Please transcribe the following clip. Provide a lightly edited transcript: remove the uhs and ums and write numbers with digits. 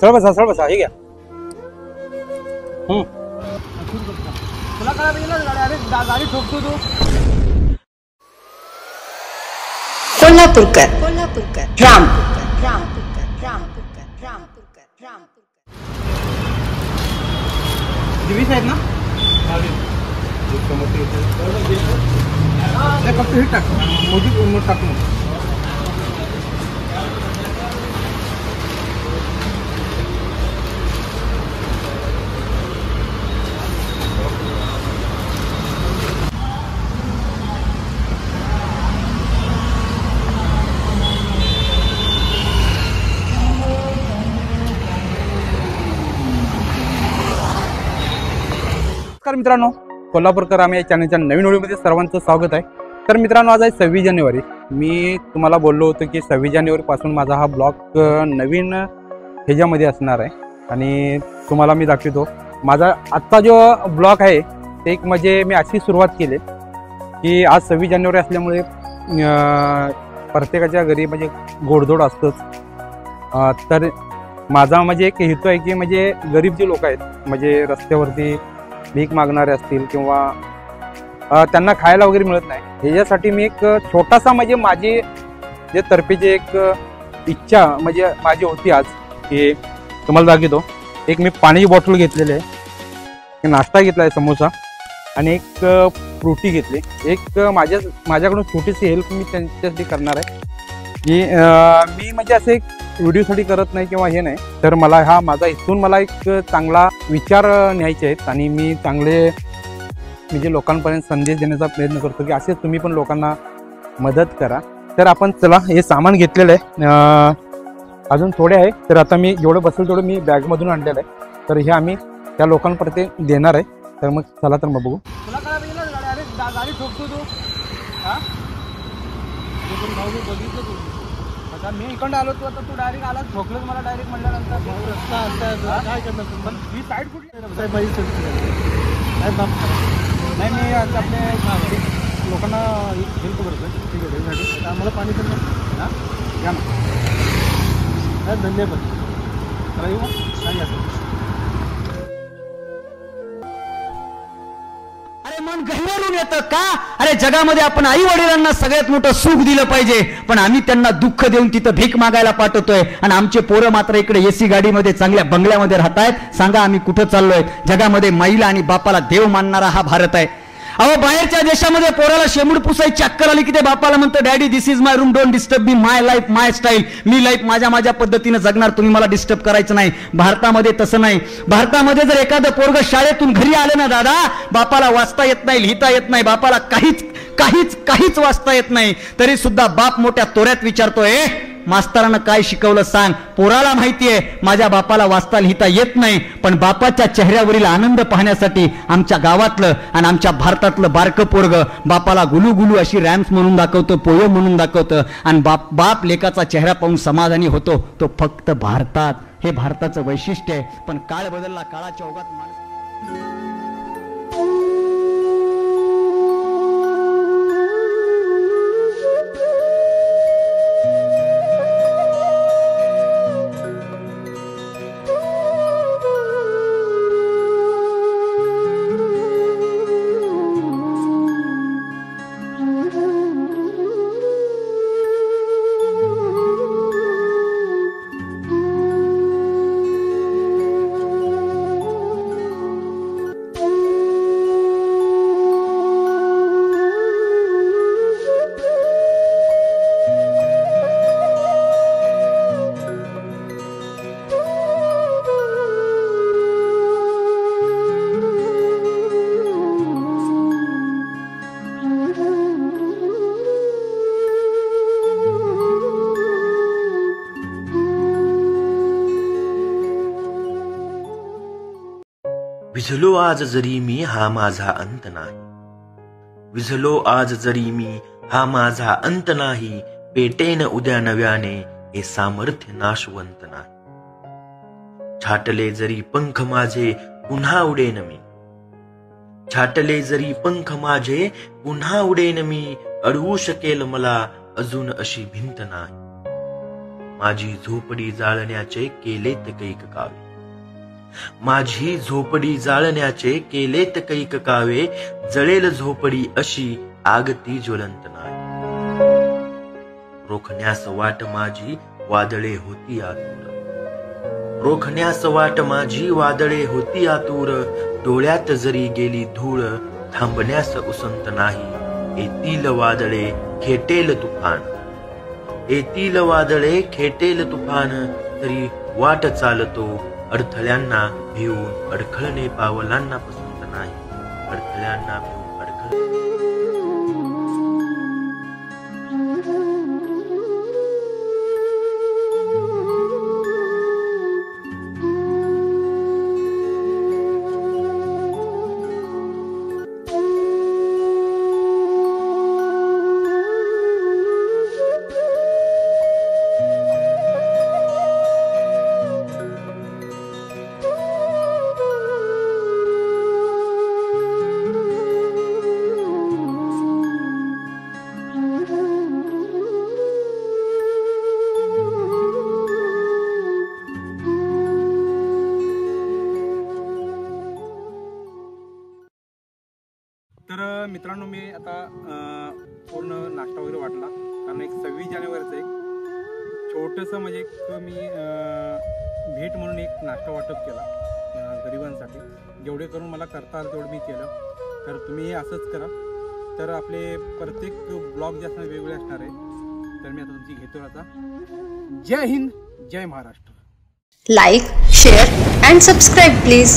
सरळ बसा हे घ्या. तुला काय पाहिजे अरे गाडी ठोकतो तू. कोल्हापूरकर राम दिवीस आहेत ना. फक्त हे टाक मोठी टाकून. नमस्कार मित्रांनो, कोल्हापूरकर आम्ही या चॅनलच्या नवीन व्हिडिओमध्ये सर्वांचं स्वागत आहे. तर मित्रांनो, आज आहे 26 जानेवारी. मी तुम्हाला बोललो होतो की 26 जानेवारीपासून माझा हा ब्लॉग नवीन ह्याच्यामध्ये असणार आहे आणि तुम्हाला मी दाखवतो. माझा आत्ता जो ब्लॉग आहे ते एक म्हणजे मी अशी सुरुवात केली की आज 26 जानेवारी असल्यामुळे प्रत्येकाच्या घरी म्हणजे गोडधोड असतंच. तर माझा म्हणजे एक हेतू आहे की म्हणजे गरीब जे लोक आहेत म्हणजे रस्त्यावरती भीक मागणारे असतील किंवा त्यांना खायला वगैरे मिळत नाही, ह्याच्यासाठी मी एक छोटासा म्हणजे माझी जे तर्फेची एक इच्छा म्हणजे माझी होती आज की तुम्हाला दाखवतो. एक मी पाण्याची बॉटल घेतलेली आहे, नाश्ता घेतला आहे समोसा आणि एक फ्रुटी घेतली. एक माझ्याकडून छोटीशी हेल्प मी त्यांच्यासाठी करणार आहे की मी म्हणजे असं एक व्हिडिओसाठी करत नाही किंवा हे नाही, तर मला हा माझा इथून मला एक चांगला विचार न्यायचे आहेत आणि मी चांगले म्हणजे लोकांपर्यंत संदेश देण्याचा प्रयत्न करतो की असेच तुम्ही पण लोकांना मदत करा. तर आपण चला हे सामान घेतलेलं आहे, अजून थोडे आहे. तर आता मी जेवढं बसेल तेवढं मी बॅगमधून आणलेलं आहे, तर हे आम्ही त्या लोकांपर्यंत देणार आहे. तर मग चला तर मग बघू. तुला काय पाहिजे अरे गाडी ठोकतो तू. बघितलं तू आता मी इकडं आलो, तू आता तू डायरेक्ट आला ठोकलंच मला डायरेक्ट म्हणल्यानंतर काय करणार. पण ही साईड कुठली नाही. मी आपल्या लोकांना हेल्प करतो. ठीक आहे, त्यासाठी आम्हाला पाणी पण हां घ्या ना. धन्यवाद. मला येऊ नाही असं. अरे मन गहिवरून येतं का? अरे जगामध्ये आपण आई वडिलांना सगळ्यात मोठं सुख दिलं पाहिजे, पण आम्ही त्यांना दुःख देऊन तिथं भीक मागायला पाठवतोय आणि आमचे पोरं मात्र इकडे एसी गाडीमध्ये चांगल्या बंगल्यामध्ये राहतायत. सांगा आम्ही कुठं चाललोय? जगामध्ये महिला आणि बापाला देव मानणारा हा भारत आहे. अहो बाहेरच्या देशामध्ये पोराला शेंबूड पुसायची अक्कल आली की ते बापाला म्हणतं daddy this is my room, don't disturb me, my life my style. Me life माझ्या पद्धतीने जगणार, तुम्ही मला डिस्टर्ब करायचं नाही. भारतामध्ये तसं नाही. भारतामध्ये जर एखादं पोरग शाळेतून घरी आलं ना दादा, बापाला वाचता येत नाही, लिहिता येत नाही, बापाला काहीच वाचता येत नाही, तरी सुद्धा बाप मोठ्या तोऱ्यात विचारतोय मास्तरानं काय शिकवलं सांग. पोराला माहितीये माझ्या बापाला वाचता लिहिता येत नाही, पण बापाच्या चेहऱ्यावरील आनंद पाहण्यासाठी आमच्या गावातलं आणि आमच्या भारतातलं बारकं पोरग बापाला गुलू गुलू अशी रॅम्स म्हणून दाखवतं, पोयम म्हणून दाखवतं आणि बाप लेकाचा चेहरा पाहून समाधानी होतो. तो फक्त भारतात. हे भारताचं वैशिष्ट्य आहे. पण काळ बदलला, काळाच्या ओघात माणूस विझलो आज जरी मी हा माझा अंत नाही, विझलो आज जरी मी हा माझा अंत नाही, पेटेन उद्या नव्याने हे सामर्थ्य नाशवंत नाही. छाटले जरी पंख माझे पुन्हा उडेन मी, छाटले जरी पंख माझे पुन्हा उडेन मी, अडवू शकेल मला अजून अशी भिंत नाही. माझी झोपडी जाळण्याचे केलेत कैक कावे, माझी झोपडी जाळण्याचे केलेत कैक कावे, जळेल झोपडी अशी आग ती ज्वलंत नाही. रोखण्यास वाट माझी वादळे होती आतुर, रोखण्यास वाट माझी वादळे होती आतुर, डोळ्यात जरी गेली धूळ थांबण्यास उसंत नाही. येतील वादळे खेटेल तुफान, येतील वादळे खेटेल तुफान, तरी वाट चालतो अडथळ्यांना भिवून, अडखळणे पावलांना पसंत नाही. अडथळ्यांना भिवून अडखळ. तर मित्रांनो, मी आता पूर्ण नाश्ता वगैरे वाटला, कारण एक 26 जानेवारीचं एक छोटंसं म्हणजे एक मी भेट म्हणून एक नाश्ता वाटप केला गरिबांसाठी. जेवढे करून मला करता आलं तेवढं मी केलं. तर तुम्ही असंच करा. तर आपले प्रत्येक ब्लॉग जे असणार वेगवेगळे असणार आहे. तर मी आता तुमची घेतो आता. जय हिंद, जय Maharashtra. Like, share and subscribe please.